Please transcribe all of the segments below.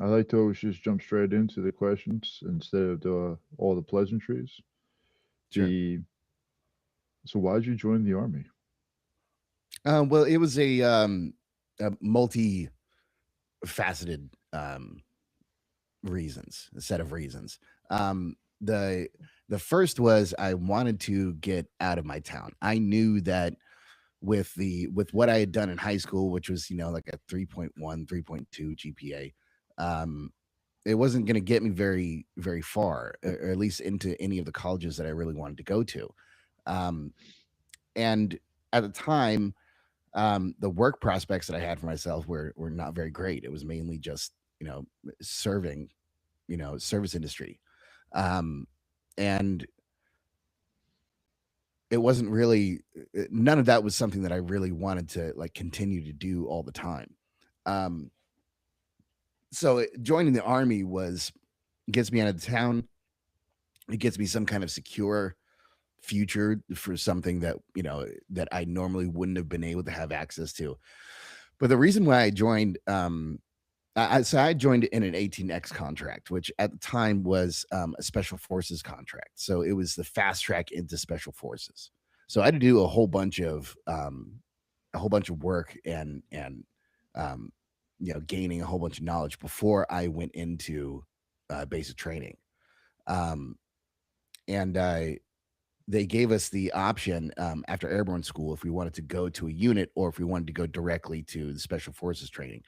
I like to always just jump straight into the questions instead of all the pleasantries. Sure. The So why'd you join the army? Well, it was a multi-faceted reasons, a set of reasons. Um, the the first was I wanted to get out of my town. I knew that with what I had done in high school, which was like a 3.1, 3.2 GPA, um, it wasn't going to get me very far, or at least into any of the colleges that I really wanted to go to. Um, and at the time, the work prospects that I had for myself were not very great. It was mainly just serving, service industry, um, and it wasn't really none of that was something that I really wanted to like continue to do all the time. Um, joining the army was gets me out of town. It gets me some kind of secure future for something that that I normally wouldn't have been able to have access to. But the reason why I joined, so I joined in an 18X contract, which at the time was a special forces contract. So it was the fast track into special forces. So I had to do a whole bunch of work and um, gaining a whole bunch of knowledge before I went into basic training. Um, and they gave us the option after airborne school if we wanted to go to a unit or if we wanted to go directly to the special forces training,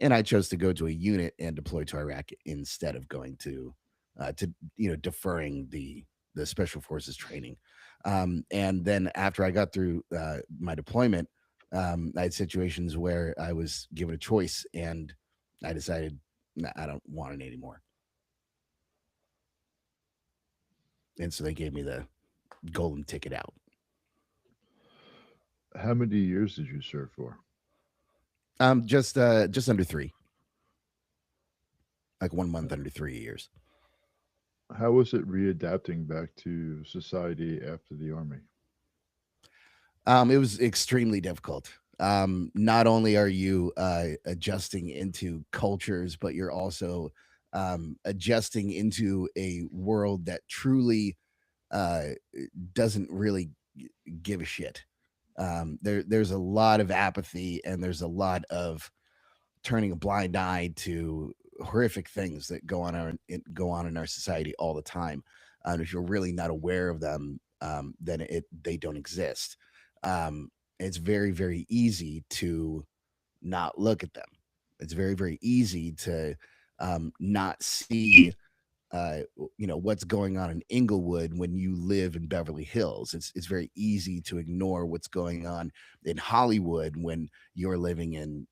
and I chose to go to a unit and deploy to Iraq instead of going to deferring the special forces training. And then after I got through my deployment, I had situations where I was given a choice and I decided, "Nah, I don't want it anymore," and so they gave me the golden ticket out. How many years did you serve for? Just under three, like 1 month under 3 years. How was it readapting back to society after the army? It was extremely difficult. Not only are you adjusting into cultures, but you're also adjusting into a world that truly uh, doesn't really give a shit. There's a lot of apathy and there's a lot of turning a blind eye to horrific things that go on in our society all the time. And if you're really not aware of them, then they don't exist. It's very easy to not look at them. It's very easy to not see what's going on in Inglewood when you live in Beverly Hills. It's very easy to ignore what's going on in Hollywood when you're living in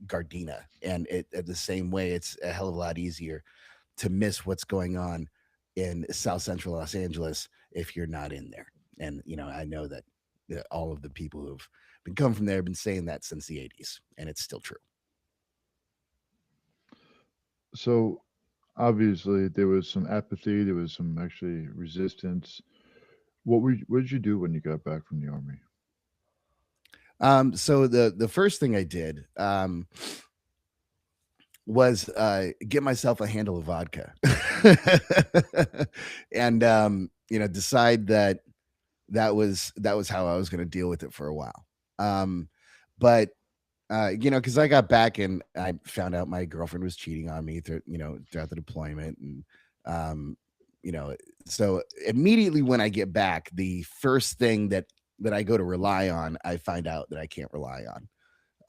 Gardena. And at the same way, it's a hell of a lot easier to miss what's going on in South Central Los Angeles if you're not in there. And I know that all of the people who've been coming from there have been saying that since the '80s, and it's still true. So obviously there was some apathy, there was some actually resistance. What did you do when you got back from the army? So the first thing I did was get myself a handle of vodka, and decide that that was how I was going to deal with it for a while. But because I got back and I found out my girlfriend was cheating on me throughout the deployment, and um, you know, so immediately when I get back, the first thing that I go to rely on, I find out that I can't rely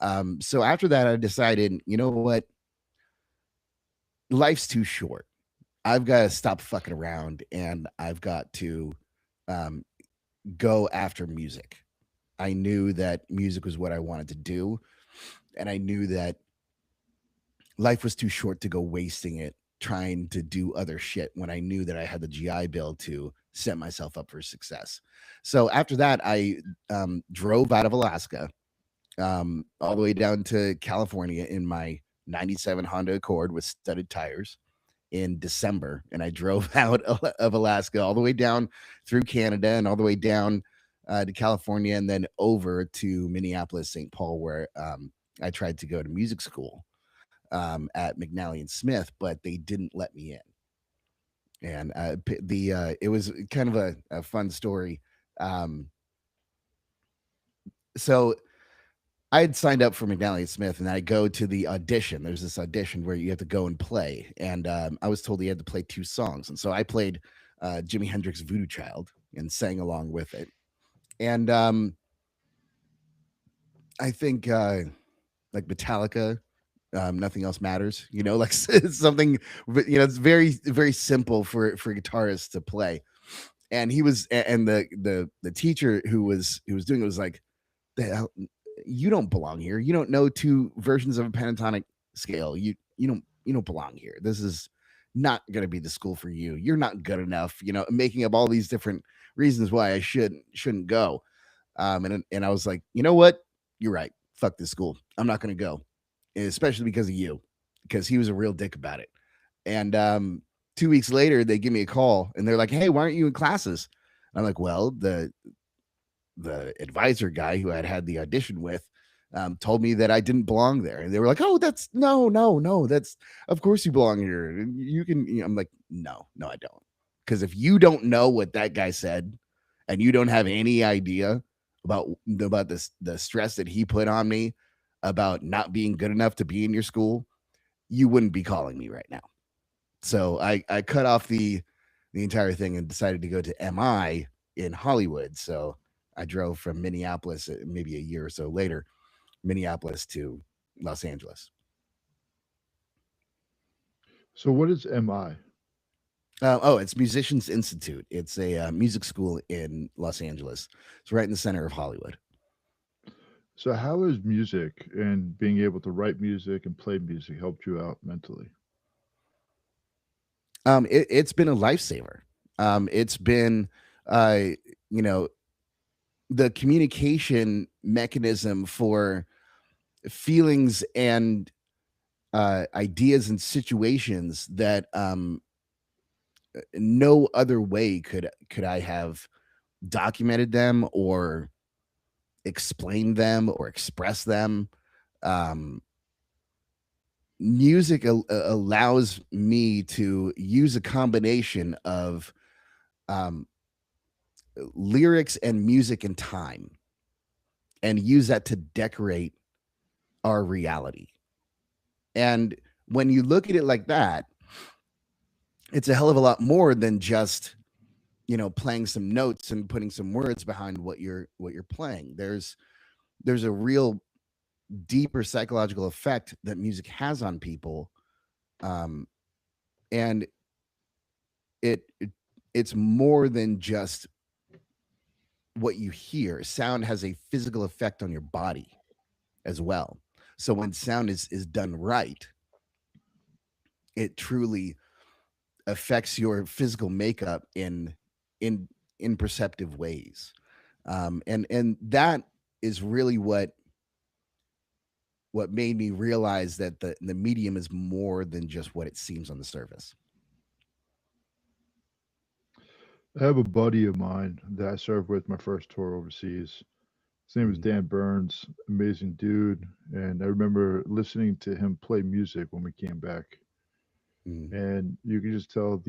on. So after that, I decided, you know what, life's too short. I've got to stop fucking around, and I've got to um, go after music. I knew that music was what I wanted to do, and I knew that life was too short to go wasting it trying to do other shit when I knew that I had the GI Bill to set myself up for success. So after that, I drove out of Alaska all the way down to California in my '97 Honda Accord with studded tires in December, and I drove out of Alaska all the way down through Canada and all the way down to California, and then over to Minneapolis, St. Paul, where I tried to go to music school. at McNally and Smith, but they didn't let me in. And it was kind of a fun story. Um, so I had signed up for McNally and Smith, and I go to the audition. There's this audition where you have to go and play, and I was told you had to play 2 songs, and so I played Jimi Hendrix Voodoo Child and sang along with it. And I think like Metallica, Nothing Else Matters, like it's something, it's very, very simple for guitarists to play. And he was, and the teacher who was doing it was like, the hell, you don't belong here. You don't know 2 versions of a pentatonic scale. You don't belong here. This is not going to be the school for you. You're not good enough. Making up all these different reasons why I shouldn't go. And I was like, you know what? You're right. Fuck this school. I'm not going to go, especially because of you, because he was a real dick about it. And 2 weeks later, they give me a call and they're like, hey, why aren't you in classes? And I'm like, well, the advisor guy who I'd had the audition with told me that I didn't belong there. And they were like, oh, that's no. That's, of course you belong here. You can, I'm like, no, I don't. Because if you don't know what that guy said and you don't have any idea about this, the stress that he put on me about not being good enough to be in your school, you wouldn't be calling me right now. So I cut off the entire thing and decided to go to MI in Hollywood. So I drove from Minneapolis, maybe a year or so later, Minneapolis to Los Angeles. So what is MI? It's Musicians Institute. It's a music school in Los Angeles. It's right in the center of Hollywood. So how has music and being able to write music and play music helped you out mentally? It's been a lifesaver. It's been, you know, the communication mechanism for feelings and ideas and situations that no other way could I have documented them or explained them or expressed them. Um, Music allows me to use a combination of um, lyrics and music and time and use that to decorate our reality. And when you look at it like that, it's a hell of a lot more than just playing some notes and putting some words behind what you're playing. There's a real deeper psychological effect that music has on people, and it's more than just what you hear. Sound has a physical effect on your body as well. So when sound is done right, it truly affects your physical makeup in perceptive ways. And that is really what made me realize that the medium is more than just what it seems on the surface. I have a buddy of mine that I served with my first tour overseas. His name was Mhm. Dan Burns, amazing dude. And I remember listening to him play music when we came back. Mhm. And you could just tell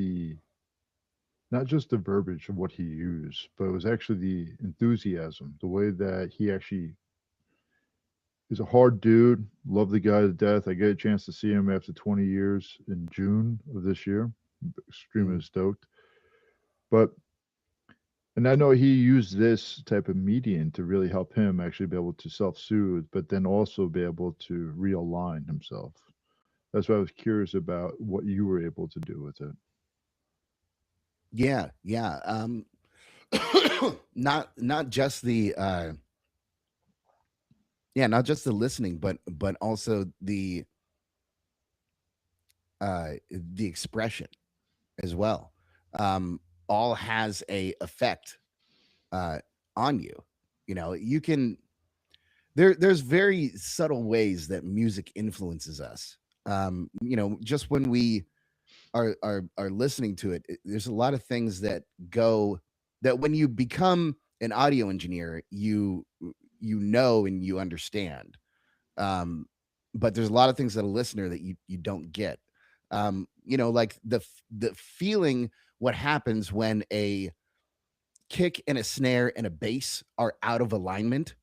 not just the verbiage of what he used, but it was actually the enthusiasm, the way that he actually is a hard dude, love the guy to death. I get a chance to see him after 20 years in June of this year. Extremely Mhm. stoked. But and I know he used this type of medium to really help him actually be able to self-soothe, but then also be able to realign himself. That's why I was curious about what you were able to do with it. Yeah. Not just the not just the listening, but also the expression as well. Um, all has a effect uh, on you. You can there's very subtle ways that music influences us. Just when we are listening to it, there's a lot of things that go that when you become an audio engineer, you know and you understand. Um, but there's a lot of things that a listener that you don't get. Like the feeling what happens when a kick and a snare and a bass are out of alignment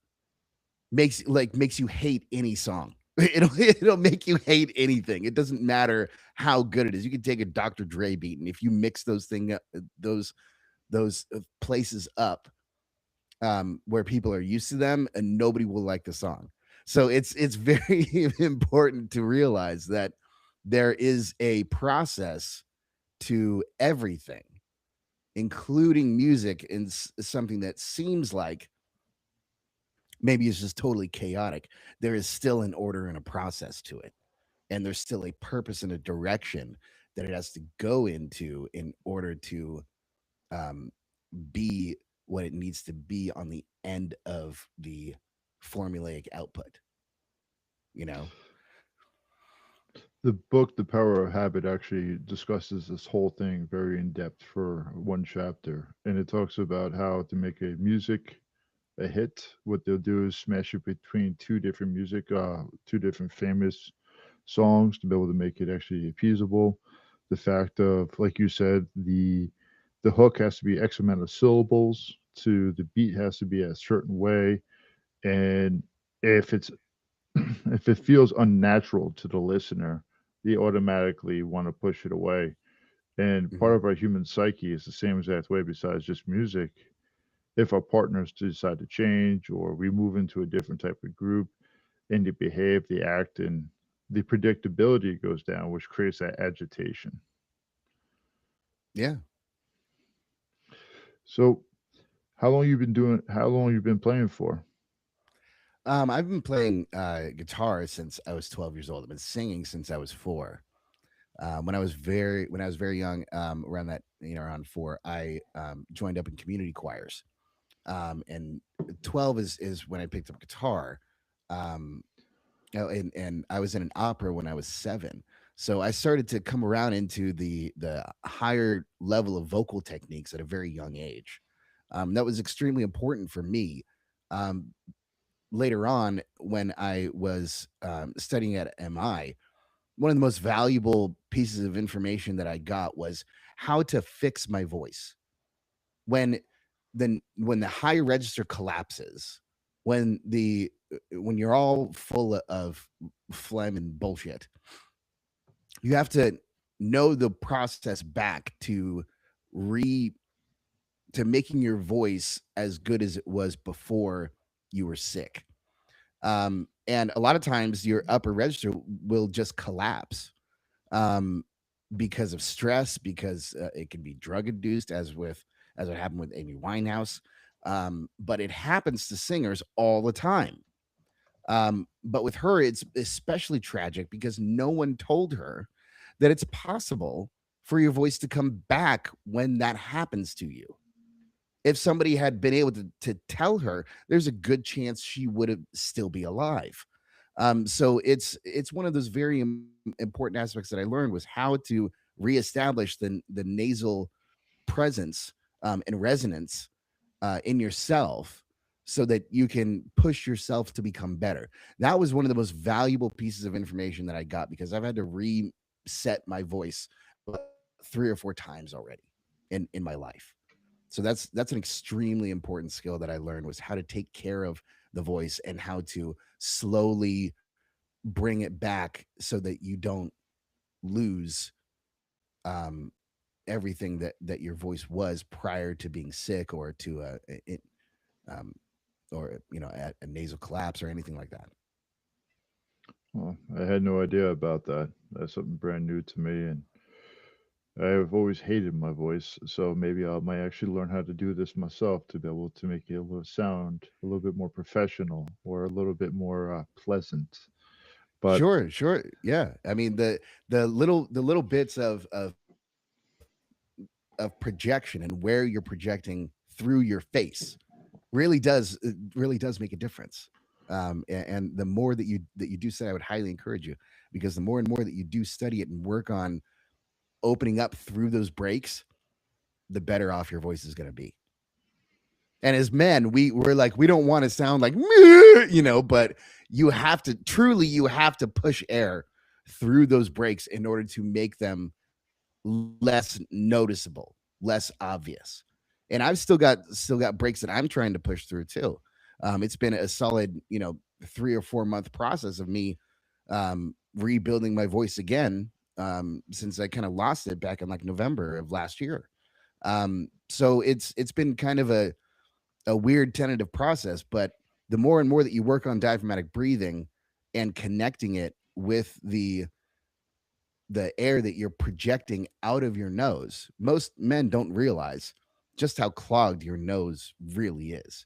makes you hate any song. It'll make you hate anything. It doesn't matter how good it is. You can take a Dr. Dre beat, and if you mix those places up, where people are used to them, and nobody will like the song. So it's very important to realize that there is a process to everything, including music, and something that seems like maybe it's just totally chaotic. There is still an order and a process to it, and there's still a purpose and a direction that it has to go into in order to um, be what it needs to be on the end of the formulaic output. You know? The book, The Power of Habit, actually discusses this whole thing very in depth for one chapter. And it talks about how to make a music a hit. What they'll do is smash it between two different famous songs to be able to make it actually appeasable. The fact of, like you said, the hook has to be X amount of syllables, to the beat has to be a certain way, and if it's if it feels unnatural to the listener, they automatically want to push it away. And part Hmm. of our human psyche is the same exact way, besides just music. If our partners decide to change or we move into a different type of group and they behave, they act, and the predictability goes down, which creates that agitation. Yeah. So, how long you been playing for? I've been playing guitar since I was 12 years old. I've been singing since I was four. When I was very young, around that, around four, I joined up in community choirs. And 12 is when I picked up guitar. Um, and I was in an opera when I was seven. So I started to come around into the higher level of vocal techniques at a very young age. That was extremely important for me. Um, Later on, when I was studying at MI, one of the most valuable pieces of information that I got was how to fix my voice when when the high register collapses, when you're all full of phlegm and bullshit, you have to know the process back re to making your voice as good as it was before you were sick. And a lot of times your upper register will just collapse, um, because of stress, because it can be drug induced, as it happened with Amy Winehouse. But it happens to singers all the time. But with her, it's especially tragic because no one told her that it's possible for your voice to come back when that happens to you. If somebody had been able to tell her, there's a good chance she would have still be alive. So it's one of those very important aspects that I learned was how to reestablish the nasal presence, and resonance in yourself so that you can push yourself to become better. That was one of the most valuable pieces of information that I got because I've had to reset my voice about 3 or 4 times already in my life. So that's an extremely important skill that I learned was how to take care of the voice and how to slowly bring it back so that you don't lose um, everything that your voice was prior to being sick or to um, or a nasal collapse or anything like that. Well, I had no idea about that. That's something brand new to me, and I've always hated my voice. So maybe I might actually learn how to do this myself to be able to make it a little sound a little bit more professional or a little bit more pleasant. But Sure, sure, yeah. I mean the little bits of projection and where you're projecting through your face really does make a difference. And the more that you do study, I would highly encourage you because the more and more that you do study it and work on opening up through those breaks, the better off your voice is going to be. And as men, we're like, we don't want to sound like, but you have to push air through those breaks in order to make them less noticeable, less obvious. And I've still got breaks that I'm trying to push through too. It's been a solid, 3 or 4 month process of me rebuilding my voice again, since I kind of lost it back in like November of last year. So it's been kind of a weird tentative process, but the more and more that you work on diaphragmatic breathing and connecting it with the air that you're projecting out of your nose, most men don't realize just how clogged your nose really is.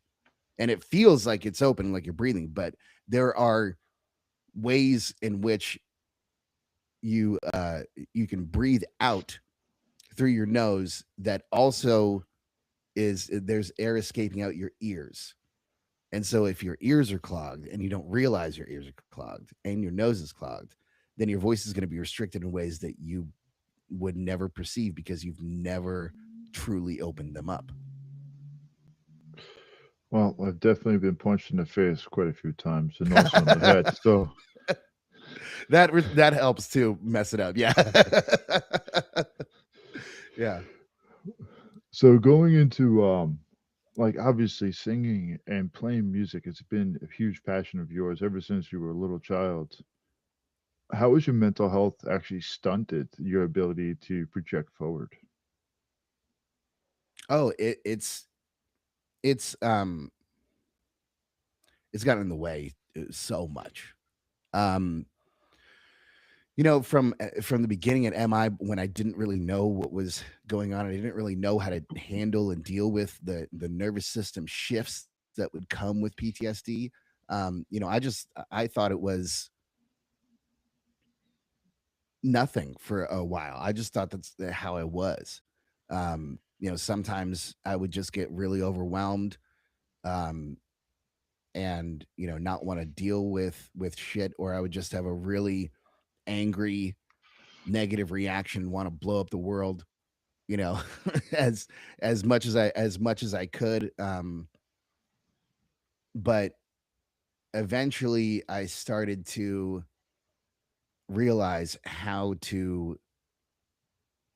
And it feels like it's open, like you're breathing, but there are ways in which you you can breathe out through your nose that also is there's air escaping out your ears. And so if your ears are clogged and you don't realize your ears are clogged and your nose is clogged, then your voice is going to be restricted in ways that you would never perceive because you've never truly opened them up. Well, I've definitely been punched in the face quite a few times and also in the head. So, That helps to mess it up. Yeah. Yeah. so going into like obviously singing and playing music, it's been a huge passion of yours ever since you were a little child. How was your mental health actually stunted your ability to project forward? Oh, it's um it's gotten in the way so much. Um from the beginning at MI, when I didn't really know what was going on, I didn't really know how to handle and deal with the nervous system shifts that would come with PTSD. I thought it was nothing for a while. I just thought that's how I was. Sometimes I would just get really overwhelmed, um, and not want to deal with shit, or I would just have a really angry, negative reaction, want to blow up the world. You know, as as much as I could. But eventually, I started to realize how to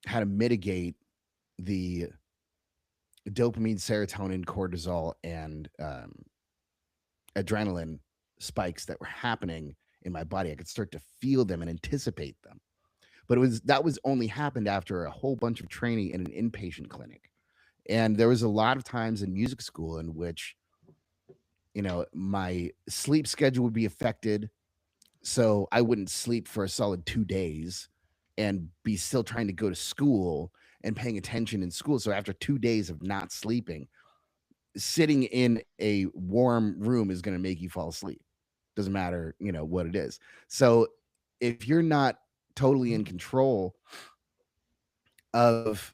mitigate the dopamine, serotonin, cortisol, and adrenaline spikes that were happening in my body. I could start to feel them and anticipate them. But that was only happened after a whole bunch of training in an inpatient clinic. And there was a lot of times in music school in which, my sleep schedule would be affected. So I wouldn't sleep for a solid 2 days and be still trying to go to school and paying attention in school. So after 2 days of not sleeping, sitting in a warm room is going to make you fall asleep. Doesn't matter, what it is. So if you're not totally in control of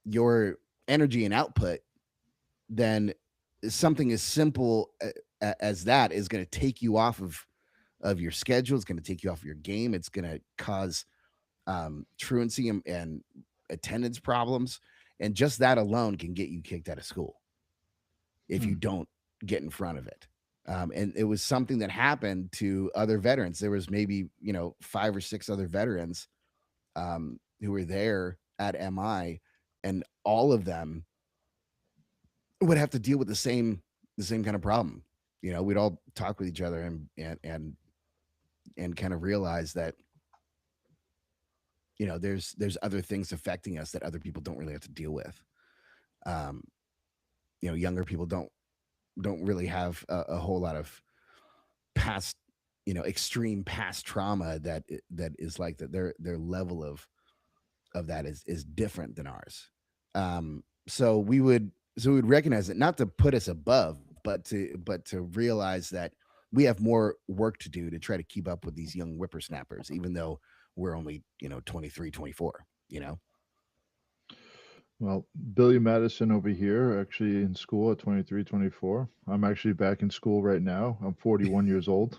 your energy and output, then something as simple as that is going to take you off of your schedule. It's going to take you off your game. It's going to cause truancy and attendance problems, and just that alone can get you kicked out of school if you Hmm. don't get in front of it. And it was something that happened to other veterans. There was maybe 5 or 6 other veterans who were there at MI, and all of them would have to deal with the same kind of problem. We'd all talk with each other and kind of realize that there's other things affecting us that other people don't really have to deal with. Um, Younger people don't really have a whole lot of past, extreme past trauma that is like that. Their level of that is different than ours. So we would recognize it, not to put us above, but to realize that we have more work to do to try to keep up with these young whippersnappers, even though we're only 23, 24. Well, Billy Madison over here, actually in school at 23, 24. I'm actually back in school right now. I'm 41 years old.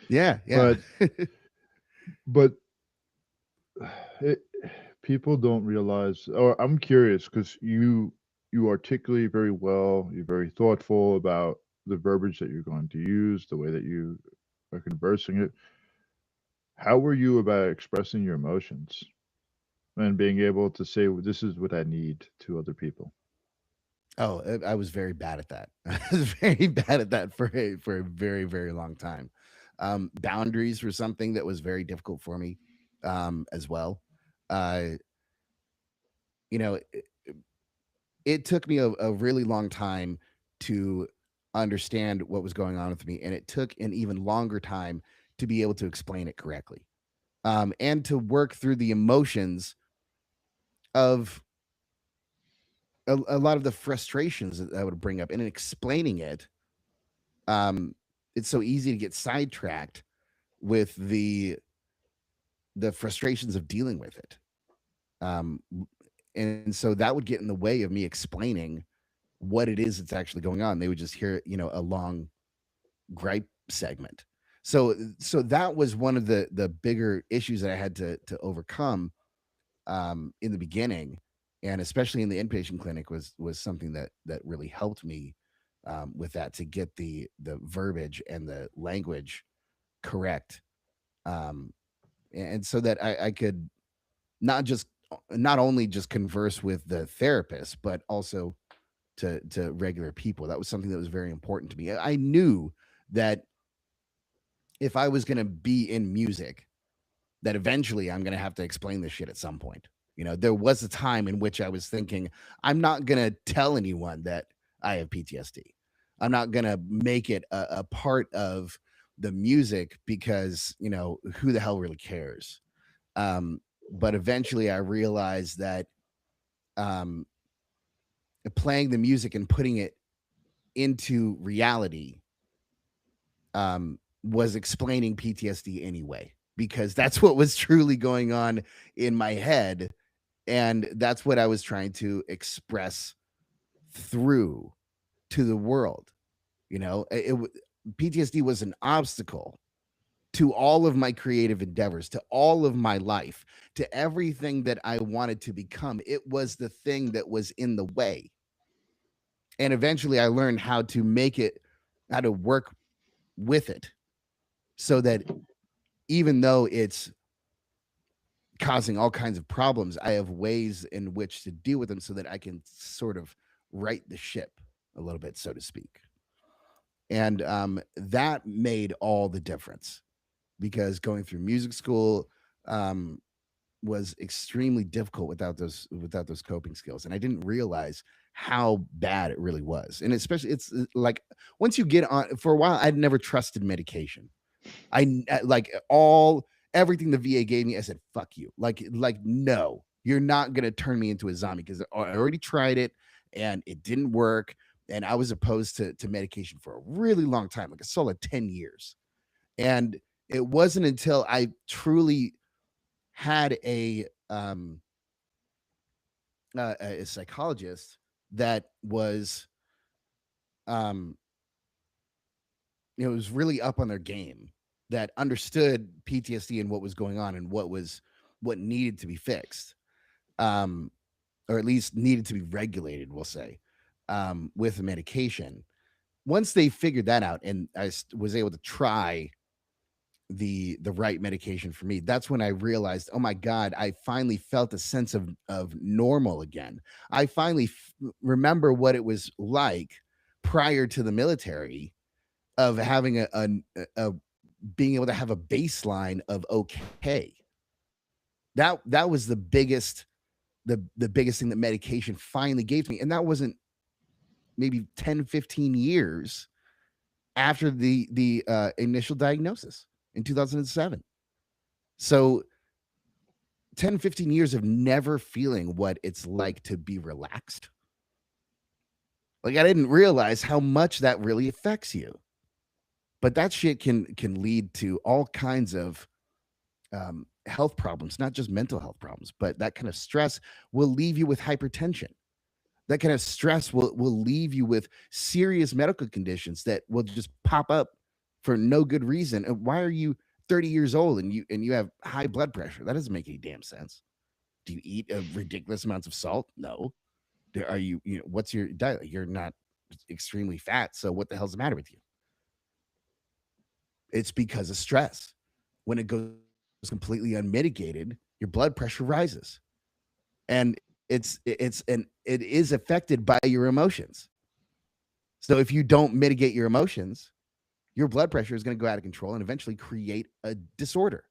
Yeah, yeah. But but it, people don't realize, or I'm curious because you articulate very well. You're very thoughtful about the verbiage that you're going to use, the way that you are conversing it. How were you about expressing your emotions and being able to say, "Well, this is what I need," to other people? Oh, I was very bad at that. I was very bad at that for a very, very long time. Boundaries were something that was very difficult for me, as well. Uh, you know, it took me a really long time to understand what was going on with me, and it took an even longer time to be able to explain it correctly, and to work through the emotions of a lot of the frustrations that I would bring up, and in explaining it, um, it's so easy to get sidetracked with the frustrations of dealing with it. Um, and so that would get in the way of me explaining what it is that's actually going on. They would just hear, a long gripe segment. So that was one of the bigger issues that I had to overcome, in the beginning, and especially in the inpatient clinic was something that really helped me, with that, to get the verbiage and the language correct, um, and so that I could not only just converse with the therapist, but also to regular people. That was something that was very important to me. I knew that if I was going to be in music, that eventually I'm going to have to explain this shit at some point. There was a time in which I was thinking, I'm not going to tell anyone that I have PTSD. I'm not going to make it a part of the music because, who the hell really cares? But eventually I realized that, um, playing the music and putting it into reality, was explaining PTSD anyway, because that's what was truly going on in my head. And that's what I was trying to express through to the world. PTSD was an obstacle to all of my creative endeavors, to all of my life, to everything that I wanted to become. It was the thing that was in the way. And eventually I learned how to work with it, so that even though it's causing all kinds of problems, I have ways in which to deal with them so that I can sort of right the ship a little bit, so to speak. And that made all the difference, because going through music school, um, was extremely difficult without those coping skills, and I didn't realize how bad it really was. And especially, it's like, once you get on, for a while I'd never trusted medication. Like, all everything the VA gave me, I said, "Fuck you!" Like, no, you're not gonna turn me into a zombie, because I already tried it and it didn't work. And I was opposed to medication for a really long time, like a solid 10 years. And it wasn't until I truly had a psychologist that um was really up on their game, that understood PTSD and what was going on, and what needed to be fixed, um, or at least needed to be regulated, we'll say, with the medication. Once they figured that out, and was able to try the right medication for me, that's when I realized, oh my god, I finally felt a sense of normal again. I finally remember what it was like prior to the military, of having a being able to have a baseline of okay. That was the biggest thing that medication finally gave to me, and that wasn't maybe 10, 15 years after the initial diagnosis in 2007. So 10, 15 years of never feeling what it's like to be relaxed. Like, I didn't realize how much that really affects you. But that shit can lead to all kinds of, health problems, not just mental health problems, but that kind of stress will leave you with hypertension. That kind of stress will leave you with serious medical conditions that will just pop up for no good reason. And why are you 30 years old and you have high blood pressure? That doesn't make any damn sense. Do you eat ridiculous amounts of salt? No. Are you, what's your diet? You're not extremely fat. So what the hell's the matter with you? It's because of stress. When it goes completely unmitigated, your blood pressure rises. And it is affected by your emotions. So if you don't mitigate your emotions, your blood pressure is going to go out of control and eventually create a disorder.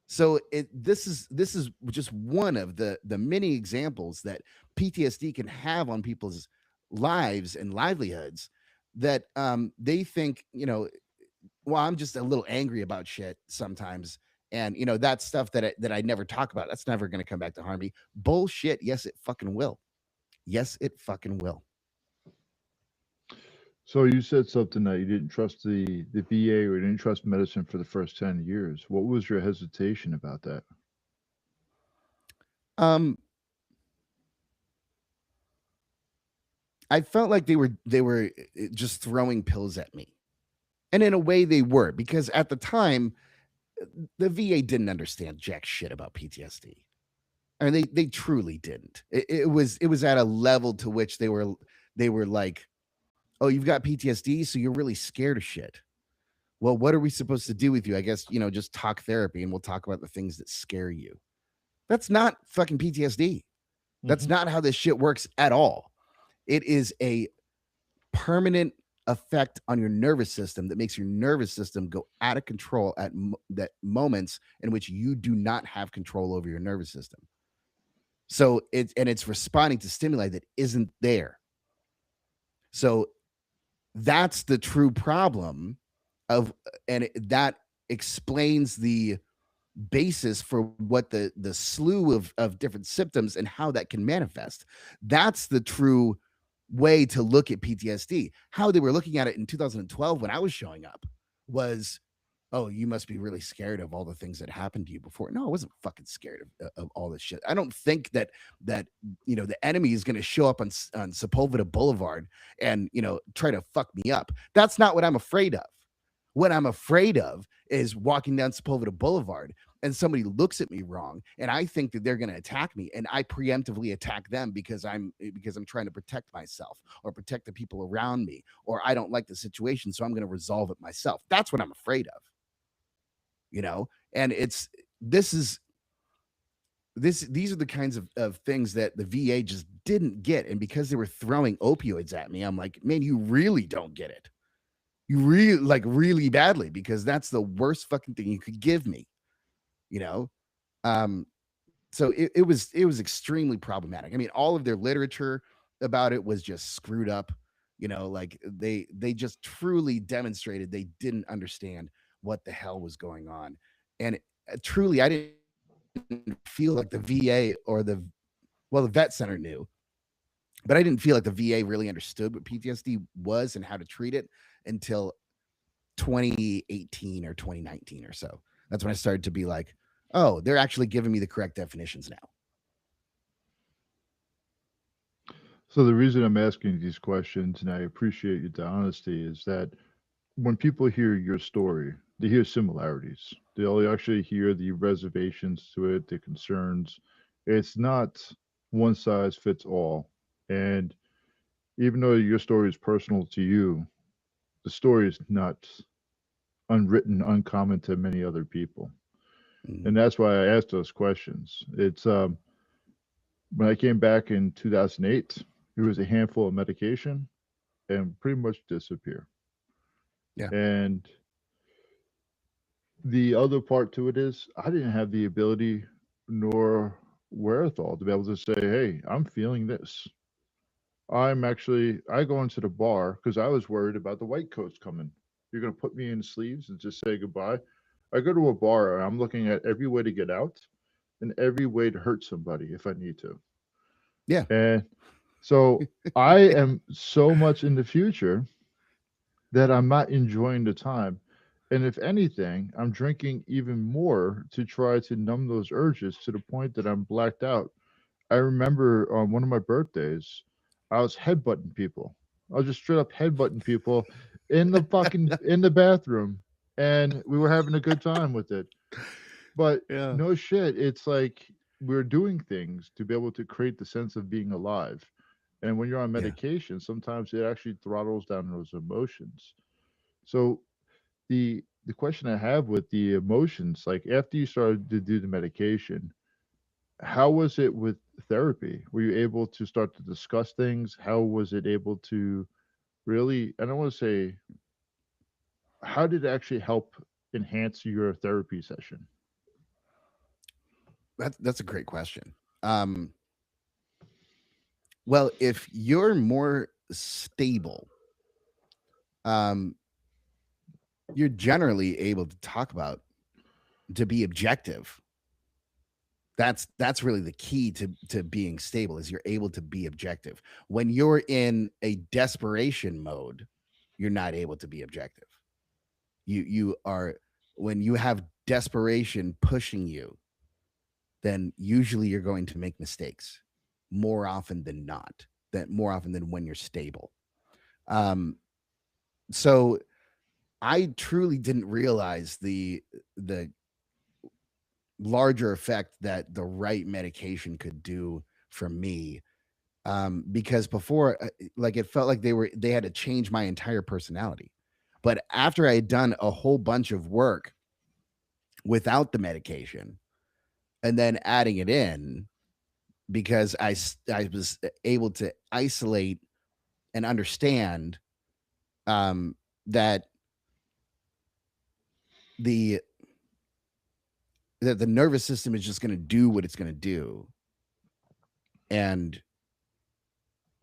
So this is just one of the many examples that PTSD can have on people's lives and livelihoods, that they think, well, I'm just a little angry about shit sometimes. And that's stuff that I never talk about. That's never going to come back to harm me. Bullshit. Yes, it fucking will. Yes, it fucking will. So you said something that you didn't trust the VA, or you didn't trust medicine for the first 10 years. What was your hesitation about that? Um, I felt like they were just throwing pills at me. And in a way they were, because at the time the VA didn't understand jack shit about PTSD. I mean, they truly didn't. It was at a level to which they were like, "Oh, you've got PTSD, so you're really scared of shit." Well, what are we supposed to do with you? I guess, just talk therapy and we'll talk about the things that scare you. That's not fucking PTSD. That's not how this shit works at all. It is a permanent effect on your nervous system that makes your nervous system go out of control at that moments in which you do not have control over your nervous system. So it's responding to stimuli that isn't there. So that's the true problem of, and that explains the basis for what the slew of different symptoms and how that can manifest. That's the true way to look at PTSD. How they were looking at it in 2012 when I was showing up was, oh, you must be really scared of all the things that happened to you before. No, I wasn't fucking scared of all this shit. I don't think that the enemy is going to show up on Sepulveda Boulevard and try to fuck me up. That's not what I'm afraid of. What I'm afraid of is walking down Sepulveda Boulevard and somebody looks at me wrong and I think that they're going to attack me, and I preemptively attack them because I'm trying to protect myself or protect the people around me, or I don't like the situation, so I'm going to resolve it myself. That's what I'm afraid of. And these are the kinds of things that the VA just didn't get. And because they were throwing opioids at me, I'm like, man, you really don't get it. You really, like, really badly, because that's the worst fucking thing you could give me. So it was extremely problematic. I mean, all of their literature about it was just screwed up. Like they just truly demonstrated they didn't understand what the hell was going on. And truly, I didn't feel like the VA or the vet center knew, but I didn't feel like the VA really understood what PTSD was and how to treat it until 2018 or 2019 or so. That's when I started to be like, oh, they're actually giving me the correct definitions now. So the reason I'm asking these questions, and I appreciate the honesty, is that when people hear your story, they hear similarities. They'll actually hear the reservations to it, the concerns. It's not one size fits all. And even though your story is personal to you, the story is not unwritten, uncommon to many other people. And that's why I asked those questions. It's when I came back in 2008, it was a handful of medication and pretty much disappear. Yeah. And the other part to it is I didn't have the ability nor wherewithal to be able to say, hey, I'm feeling this. I go into the bar because I was worried about the white coats coming. You're going to put me in sleeves and just say goodbye. I go to a bar and I'm looking at every way to get out and every way to hurt somebody if I need to. Yeah. And so I am so much in the future that I'm not enjoying the time. And if anything, I'm drinking even more to try to numb those urges to the point that I'm blacked out. I remember on one of my birthdays, I was headbutting people. I was just straight up headbutting people in the bathroom, and we were having a good time with it. But no shit, it's like we're doing things to be able to create the sense of being alive. And when you're on Yeah. medication, sometimes it actually throttles down those emotions. So the question I have with the emotions, like after you started to do the medication, how was it with therapy? Were you able to start to discuss things? How was it able to really, I don't want to say, how did it actually help enhance your therapy session? That's a great question. Um, well, if you're more stable, um, you're generally able to talk about to be objective. That's really the key to being stable is you're able to be objective. When you're in a desperation mode, you're not able to be objective. You are when you have desperation pushing you, then usually you're going to make mistakes more often than not. That more often than when you're stable. Um, so I truly didn't realize the larger effect that the right medication could do for me. Because before, like it felt like they had to change my entire personality. But after I had done a whole bunch of work without the medication and then adding it in, because I was able to isolate and understand um, that the that the nervous system is just going to do what it's going to do, and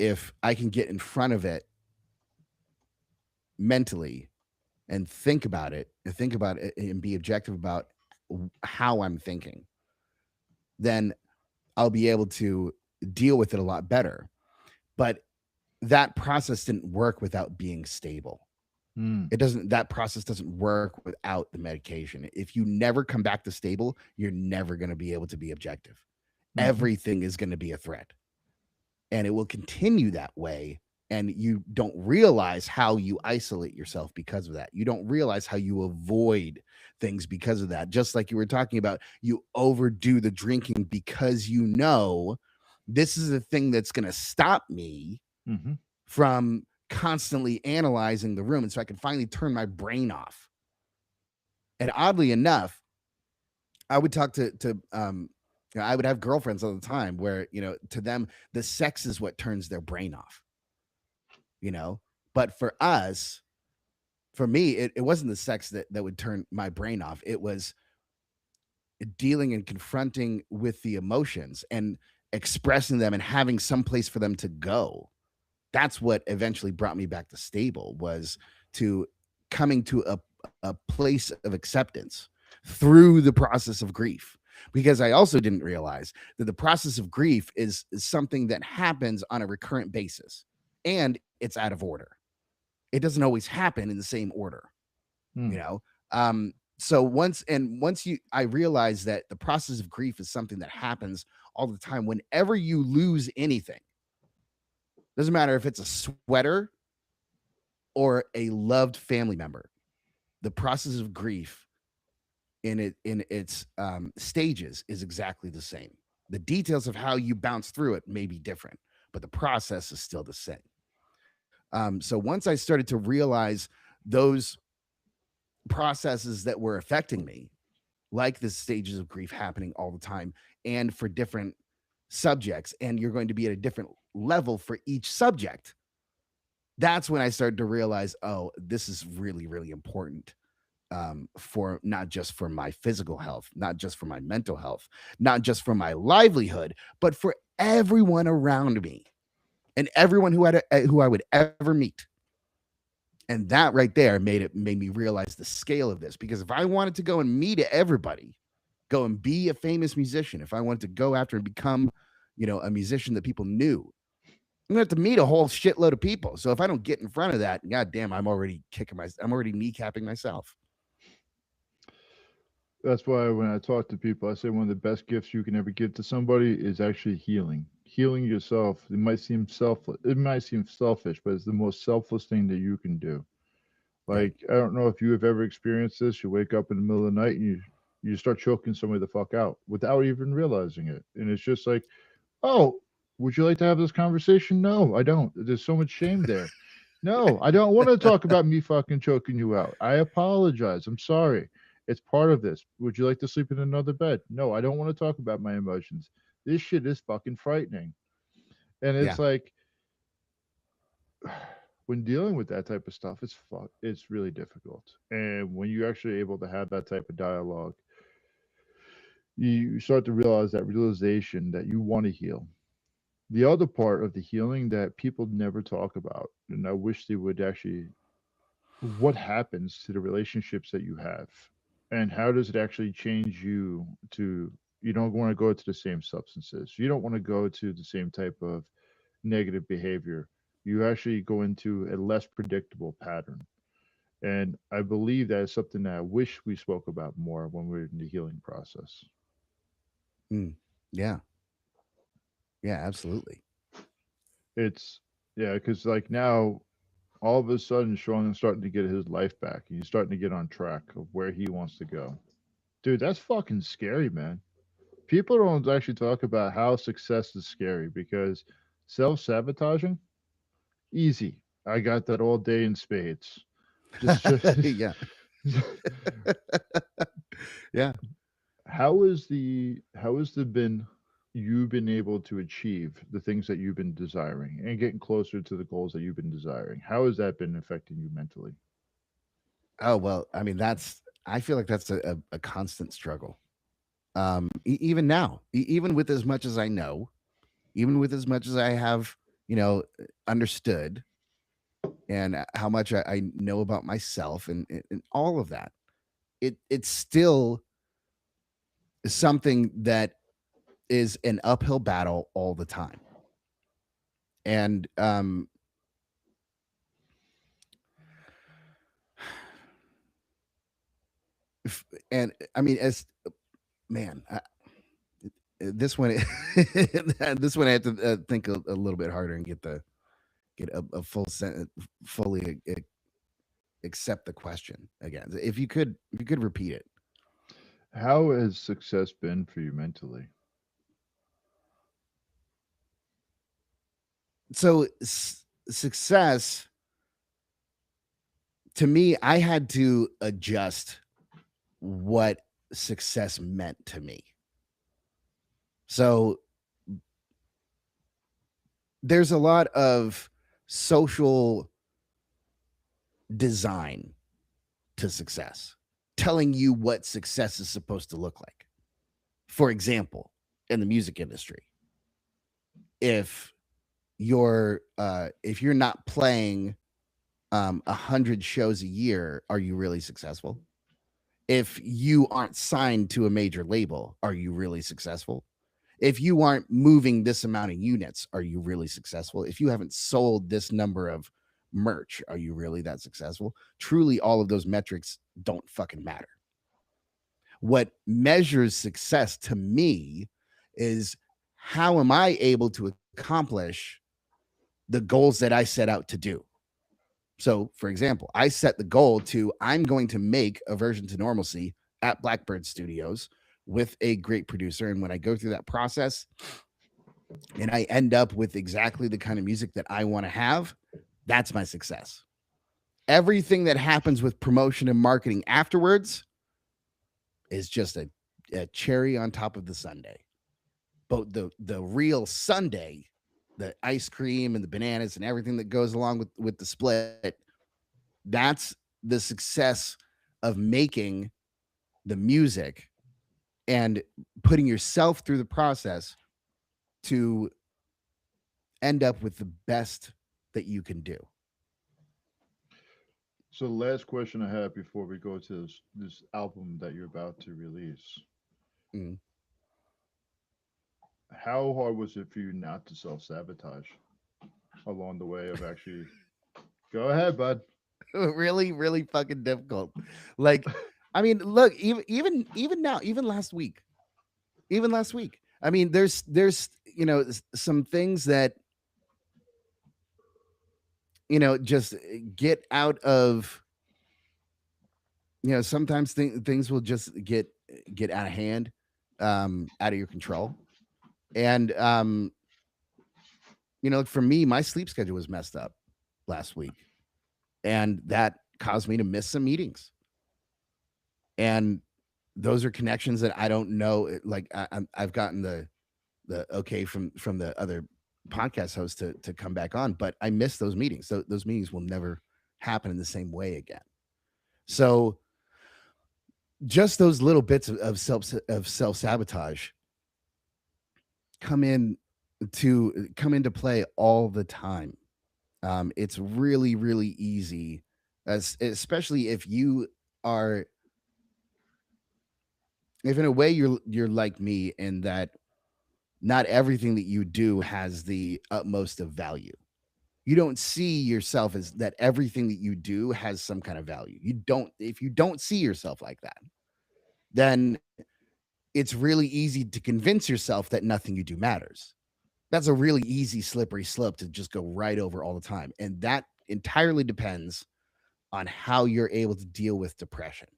if I can get in front of it mentally and think about it and be objective about how I'm thinking, then I'll be able to deal with it a lot better. But that process didn't work without being stable. Hmm. That process doesn't work without the medication. If you never come back to stable, you're never going to be able to be objective. Hmm. Everything is going to be a threat, and it will continue that way. And you don't realize how you isolate yourself because of that. You don't realize how you avoid things because of that. Just like you were talking about, you overdo the drinking because you know this is the thing that's going to stop me Hmm. from constantly analyzing the room. And so I can finally turn my brain off. And oddly enough, I would talk I would have girlfriends all the time where, to them, the sex is what turns their brain off, you know? But for me, it wasn't the sex that would turn my brain off. It was dealing and confronting with the emotions and expressing them and having some place for them to go. That's what eventually brought me back to stable, was to coming to a place of acceptance through the process of grief, because I also didn't realize that the process of grief is something that happens on a recurrent basis, and it's out of order. It doesn't always happen in the same order, you Hmm. know so once you I realized that the process of grief is something that happens all the time. Whenever you lose anything, doesn't matter if it's a sweater or a loved family member, the process of grief in its stages is exactly the same. The details of how you bounce through it may be different, but the process is still the same. So once I started to realize those processes that were affecting me, like the stages of grief happening all the time and for different subjects, and you're going to be at a different level for each subject, that's when I started to realize, oh, this is really, really important, for not just for my physical health, not just for my mental health, not just for my livelihood, but for everyone around me and everyone who I would ever meet. And that right there made me realize the scale of this. Because if I wanted to go and meet everybody, go and be a famous musician, if I wanted to go after and become, a musician that people knew, I'm gonna have to meet a whole shitload of people. So if I don't get in front of that, goddamn, I'm already kneecapping myself. That's why when I talk to people, I say one of the best gifts you can ever give to somebody is actually healing. Healing yourself. It might seem selfish, but it's the most selfless thing that you can do. Right. Like, I don't know if you have ever experienced this. You wake up in the middle of the night and you start choking somebody the fuck out without even realizing it. And it's just like, oh, Would you like to have this conversation? No, I don't. There's so much shame there. No, I don't want to talk about me fucking choking you out. I apologize. I'm sorry. It's part of this. Would you like to sleep in another bed? No, I don't want to talk about my emotions. This shit is fucking frightening. And Yeah. it's like when dealing with that type of stuff, it's really difficult. And when you're actually able to have that type of dialogue, you start to realize that realization that you want to heal. The other part of the healing that people never talk about, and I wish they would actually, what happens to the relationships that you have, and how does it actually change you to, you don't want to go to the same substances, you don't want to go to the same type of negative behavior, you actually go into a less predictable pattern. And I believe that is something that I wish we spoke about more when we're in the healing process. Mm. Yeah. Yeah, absolutely. It's, yeah, because like now all of a sudden Sean is starting to get his life back. He's starting to get on track of where he wants to go. Dude, that's fucking scary, man. People don't actually talk about how success is scary because self sabotaging, easy. I got that all day in spades. Just Yeah. Yeah. how has the been you been able to achieve the things that you've been desiring and getting closer to the goals that you've been desiring? How has that been affecting you mentally? Oh, well, I mean, I feel like that's a constant struggle. Even now, even with as much as I know, even with as much as I have, understood, and how much I know about myself, and all of that, it's still something that is an uphill battle all the time. And and I mean, as man, this one, this one I had to think a little bit harder and get a full sentence, fully accept the question again. If you could repeat it. How has success been for you mentally? So success to me, I had to adjust what success meant to me. So there's a lot of social design to success, telling you what success is supposed to look like. For example, in the music industry, if if you're not playing 100 shows a year, are you really successful? If you aren't signed to a major label, are you really successful? If you aren't moving this amount of units, are you really successful? If you haven't sold this number of merch, are you really that successful? Truly, all of those metrics don't fucking matter. What measures success to me is how am I able to accomplish the goals that I set out to do? So, for example, I set the goal to I'm going to make a version to normalcy at Blackbird Studios with a great producer. And when I go through that process and I end up with exactly the kind of music that I want to have, that's my success. Everything that happens with promotion and marketing afterwards is just a cherry on top of the sundae. But the real sundae, the ice cream and the bananas and everything that goes along with the split, that's the success of making the music and putting yourself through the process to end up with the best that you can do. So, the last question I have before we go to this album that you're about to release: Mm. how hard was it for you not to self sabotage along the way of actually? Go ahead, bud. Really, really fucking difficult. Like, I mean, look, even now, even last week. I mean, there's some things that just get out of sometimes things will just get out of hand, out of your control, and For me, my sleep schedule was messed up last week, and that caused me to miss some meetings. And those are connections that I don't know. Like I've gotten the okay from the other podcast host to come back on, but I missed those meetings. So those meetings will never happen in the same way again. So just those little bits of self sabotage come into play all the time. It's really really easy, especially if you are, if in a way you're like me in that not everything that you do has the utmost of value. You don't see yourself as that everything that you do has some kind of value. You don't If you don't see yourself like that, then it's really easy to convince yourself that nothing you do matters. That's a really easy slippery slope to just go right over all the time. And that entirely depends on how you're able to deal with depression.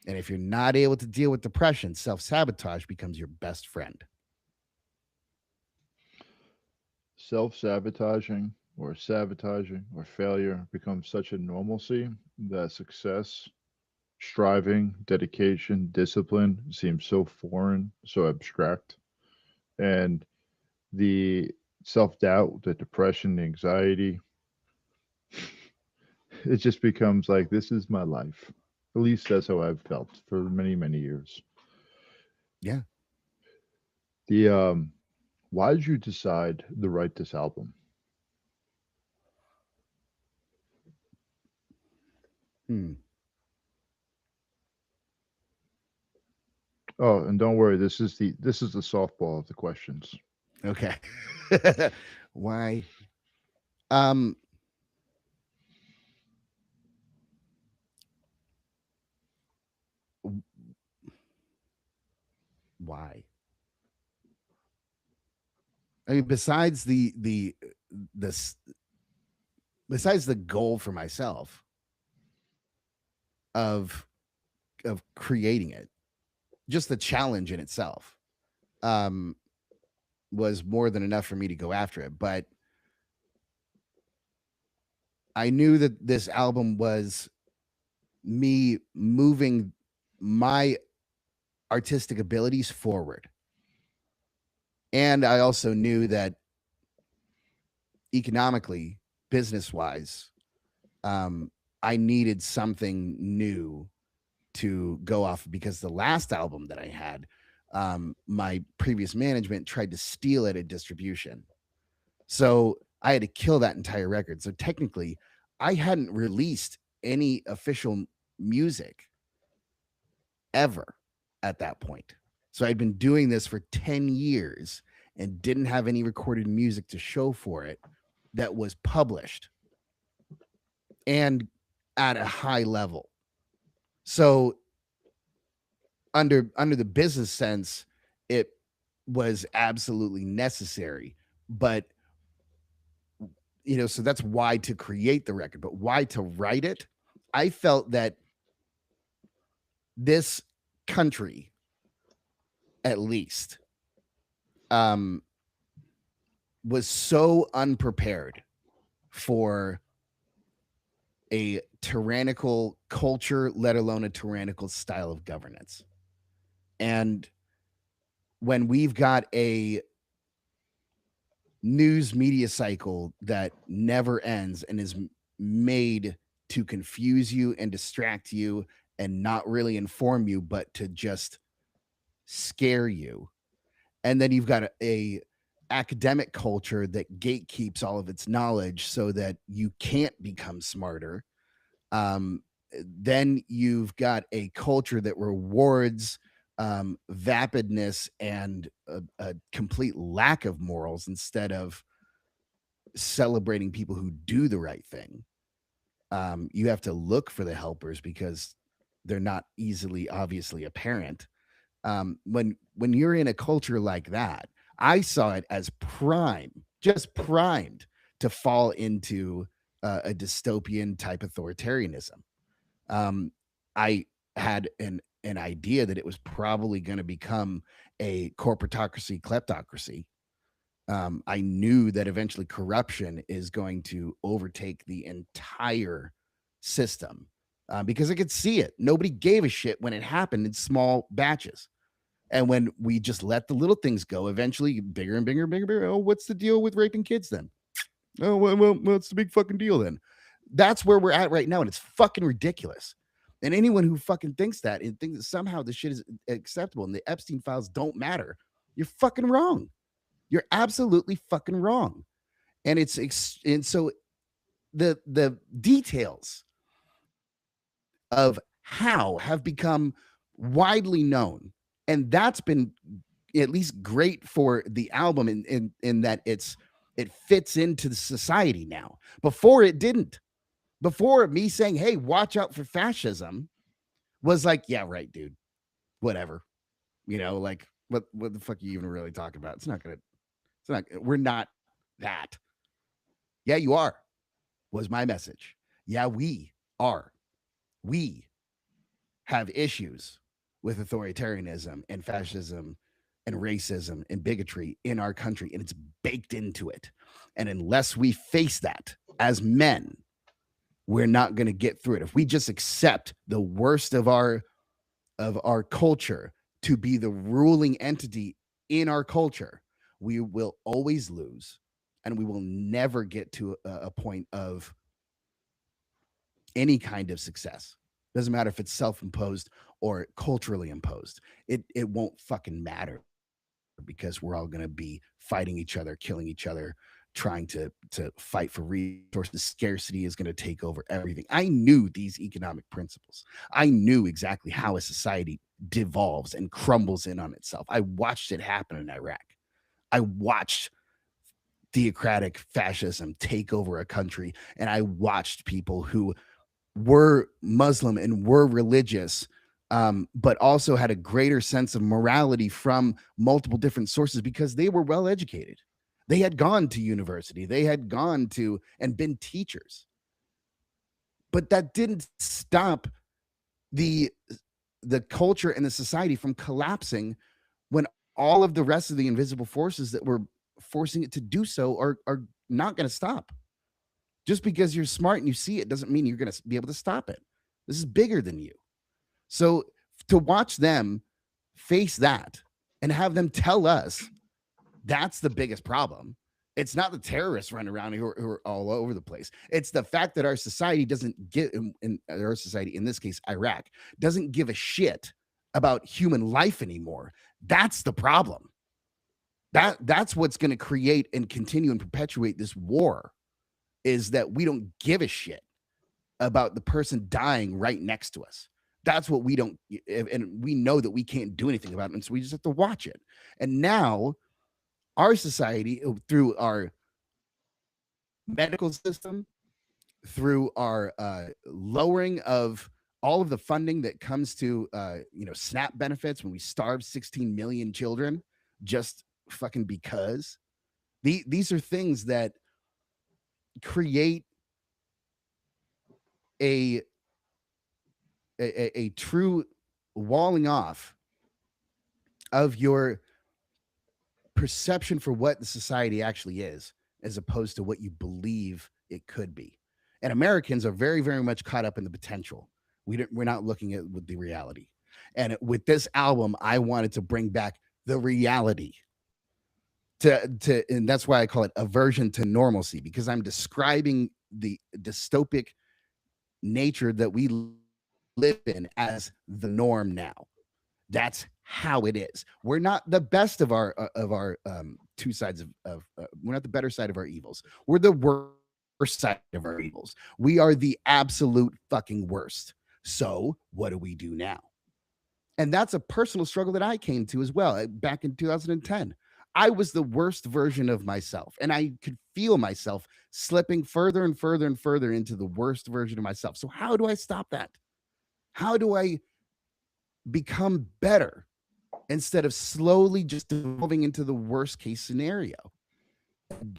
And if you're not able to deal with depression, self-sabotage becomes your best friend. Self-sabotaging or sabotaging or failure becomes such a normalcy that success, striving, dedication, discipline seems so foreign, so abstract. And the self-doubt, the depression, the anxiety, it just becomes like this is my life. At least that's how I've felt for many, many years. Yeah. The why did you decide to write this album? Hmm. Oh, and don't worry, this is the softball of the questions. Okay. Why? Um, why? I mean, this besides the goal for myself of creating it, just the challenge in itself um was more than enough for me to go after it. But I knew that this album was me moving my artistic abilities forward. And I also knew that economically, business wise, um, I needed something new to go off, because the last album that I had, my previous management tried to steal it at distribution. So I had to kill that entire record. So technically, I hadn't released any official music ever at that point. So I'd been doing this for 10 years and didn't have any recorded music to show for it that was published and at a high level. So under the business sense, it was absolutely necessary. But so that's why to create the record, but why to write it? I felt that this country, at least, um, was so unprepared for a tyrannical culture, let alone a tyrannical style of governance. And when we've got a news media cycle that never ends and is made to confuse you and distract you and not really inform you, but to just scare you. And then you've got a academic culture that gatekeeps all of its knowledge so that you can't become smarter. Um, then you've got a culture that rewards vapidness and a complete lack of morals instead of celebrating people who do the right thing. You have to look for the helpers because they're not easily obviously apparent. When you're in a culture like that, I saw it as just primed to fall into a dystopian type authoritarianism. I had an idea that it was probably going to become a corporatocracy, kleptocracy, I knew that eventually corruption is going to overtake the entire system because I could see it. Nobody gave a shit when it happened in small batches. And when we just let the little things go, eventually bigger and bigger and bigger, bigger. Oh, what's the deal with raping kids then? Oh, well, what's the big fucking deal then? That's where we're at right now. And it's fucking ridiculous. And anyone who fucking thinks that and thinks that somehow this shit is acceptable and the Epstein files don't matter, you're fucking wrong. You're absolutely fucking wrong. And and so the details of how have become widely known. And that's been at least great for the album in that it fits into the society now. Before it didn't. Before, me saying, "Hey, watch out for fascism," was like, "Yeah, right, dude. Whatever." Like what the fuck are you even really talking about? We're not that. Yeah, you are, was my message. Yeah, we are. We have issues with authoritarianism and fascism and racism and bigotry in our country, and it's baked into it. And unless we face that as men, we're not going to get through it. If we just accept the worst of our culture to be the ruling entity in our culture, we will always lose, and we will never get to a point of any kind of success. Doesn't matter if it's self-imposed or culturally imposed. It won't fucking matter because we're all going to be fighting each other, killing each other, trying to fight for resources. Scarcity is going to take over everything. I knew these economic principles. I knew exactly how a society devolves and crumbles in on itself. I watched it happen in Iraq. I watched theocratic fascism take over a country, and I watched people who were Muslim and were religious, but also had a greater sense of morality from multiple different sources because they were well educated. They had gone to university, they had gone to and been teachers. But that didn't stop the culture and the society from collapsing when all of the rest of the invisible forces that were forcing it to do so are not going to stop. Just because you're smart and you see it doesn't mean you're going to be able to stop it. This is bigger than you. So to watch them face that and have them tell us that's the biggest problem. It's not the terrorists running around who are all over the place. It's the fact that our society doesn't get in our society, in this case, Iraq, doesn't give a shit about human life anymore. That's the problem. That's what's going to create and continue and perpetuate this war, is that we don't give a shit about the person dying right next to us. That's what we don't, and we know that we can't do anything about it, and so we just have to watch it. And now our society, through our medical system, through our lowering of all of the funding that comes to SNAP benefits, when we starve 16 million children just fucking because, these are things that create a true walling off of your perception for what the society actually is, as opposed to what you believe it could be. And Americans are very, very much caught up in the potential. We're not looking at with the reality. And with this album, I wanted to bring back the reality and that's why I call it aversion to normalcy, because I'm describing the dystopic nature that we live in as the norm now. That's how it is. We're not the best of our two sides of we're not the better side of our evils. We're the worst side of our evils. We are the absolute fucking worst. So what do we do now? And that's a personal struggle that I came to as well back in 2010. I was the worst version of myself, and I could feel myself slipping further and further and further into the worst version of myself. So how do I stop that? How do I become better instead of slowly just evolving into the worst case scenario?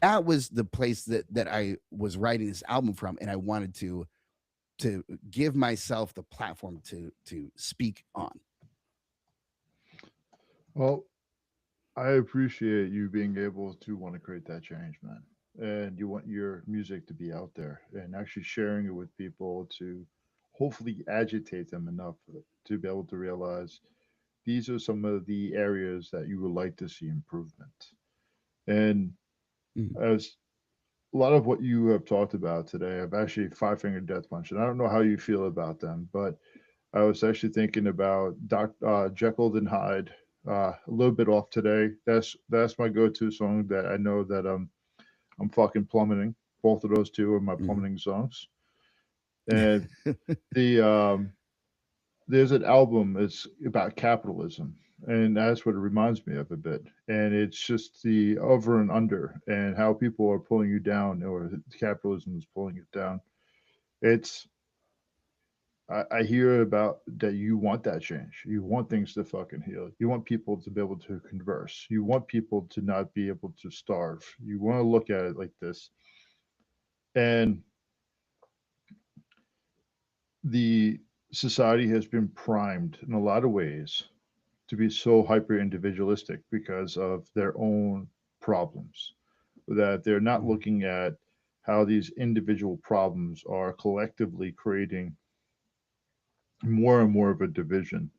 That was the place that I was writing this album from, and I wanted to give myself the platform to speak on. Well, I appreciate you being able to want to create that change, man. And you want your music to be out there and actually sharing it with people to hopefully agitate them enough to be able to realize these are some of the areas that you would like to see improvement. And Mm. as a lot of what you have talked about today, I've actually Five Finger Death Punch, and I don't know how you feel about them, but I was actually thinking about Jekyll and Hyde. A little bit off today. That's my go-to song that I know that I'm fucking plummeting. Both of those two are my Mhm. plummeting songs. And the there's an album. It's about capitalism, and that's what it reminds me of a bit. And it's just the over and under, and how people are pulling you down, or capitalism is pulling it down. It's I hear about that you want that change. You want things to fucking heal. You want people to be able to converse. You want people to not be able to starve. You want to look at it like this. And the society has been primed in a lot of ways to be so hyper individualistic because of their own problems, that they're not Mhm. looking at how these individual problems are collectively creating more and more of a division.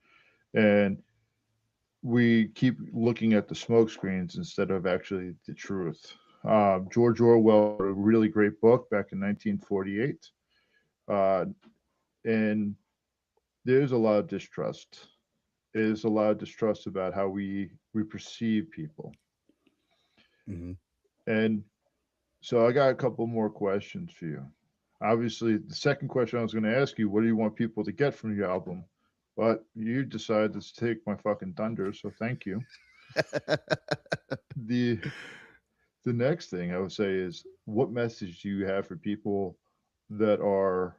And we keep looking at the smoke screens instead of actually the truth. George Orwell wrote a really great book back in 1948, uh, and there's a lot of distrust. There's a lot of distrust about how we perceive people. Mhm. And so I got a couple more questions for you. Obviously, the second question I was going to ask you, what do you want people to get from your album? But you decided to take my fucking thunder, so thank you. The the next thing I would say is, what message do you have for people that are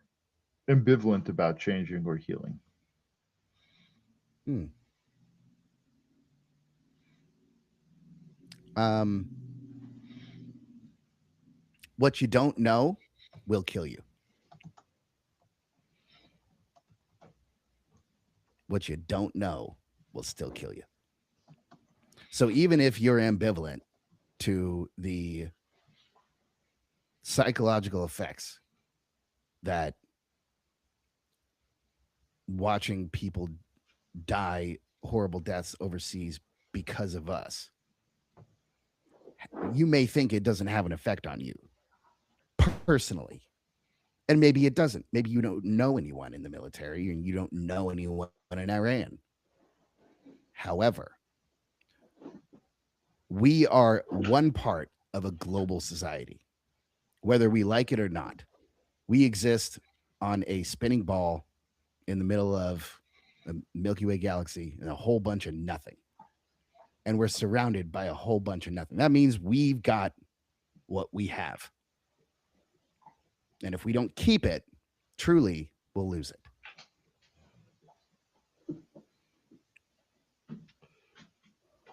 ambivalent about changing or healing? Mm. Um, what you don't know will kill you. What you don't know will still kill you. So even if you're ambivalent to the psychological effects that watching people die horrible deaths overseas because of us, you may think it doesn't have an effect on you personally. And maybe it doesn't. Maybe you don't know anyone in the military and you don't know anyone in Iran. However, we are one part of a global society, whether we like it or not. We exist on a spinning ball in the middle of the Milky Way galaxy and a whole bunch of nothing. And we're surrounded by a whole bunch of nothing. That means we've got what we have. And if we don't keep it, truly, we'll lose it.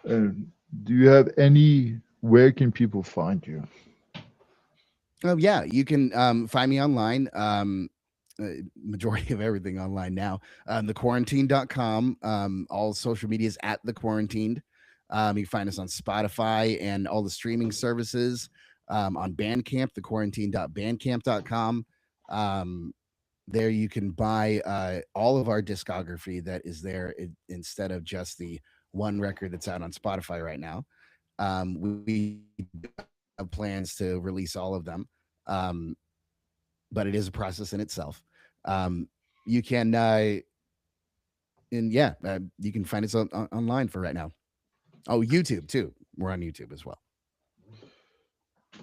And do you have any? Where can people find you? Oh yeah, you can find me online. Majority of everything online now. Thequarantine.com. All social medias at the quarantined. You can find us on Spotify and all the streaming services. On Bandcamp, thequarantine.bandcamp.com. Um, there you can buy all of our discography that is there instead of just the one record that's out on Spotify right now. We have plans to release all of them, um, but it is a process in itself. Um, you can, and yeah, you can find us online for right now. Oh, YouTube too. We're on YouTube as well.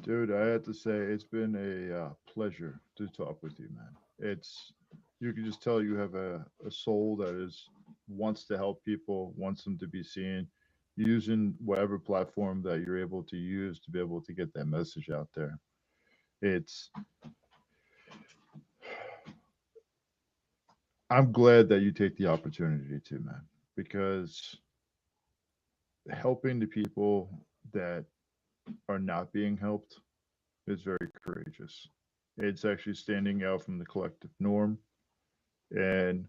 Dude, I have to say it's been a pleasure to talk with you, man. It's you can just tell you have a soul that is wants to help people, wants them to be seen, using whatever platform that you're able to use to be able to get that message out there. It's I'm glad that you take the opportunity to, man, because helping the people that are not being helped is very courageous. It's actually standing out from the collective norm, and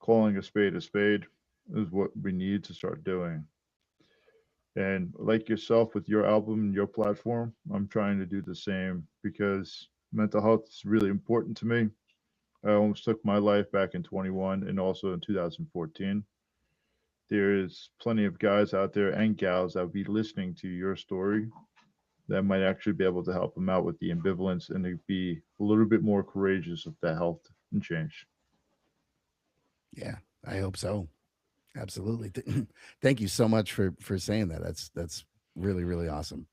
calling a spade is what we need to start doing. And like yourself with your album and your platform, I'm trying to do the same because mental health is really important to me. I almost took my life back in 21 and also in 2014. There's plenty of guys out there and gals that would be listening to your story that might actually be able to help them out with the ambivalence and to be a little bit more courageous of the health and change. Yeah, I hope so. Absolutely. Thank you so much for saying that. That's really really awesome.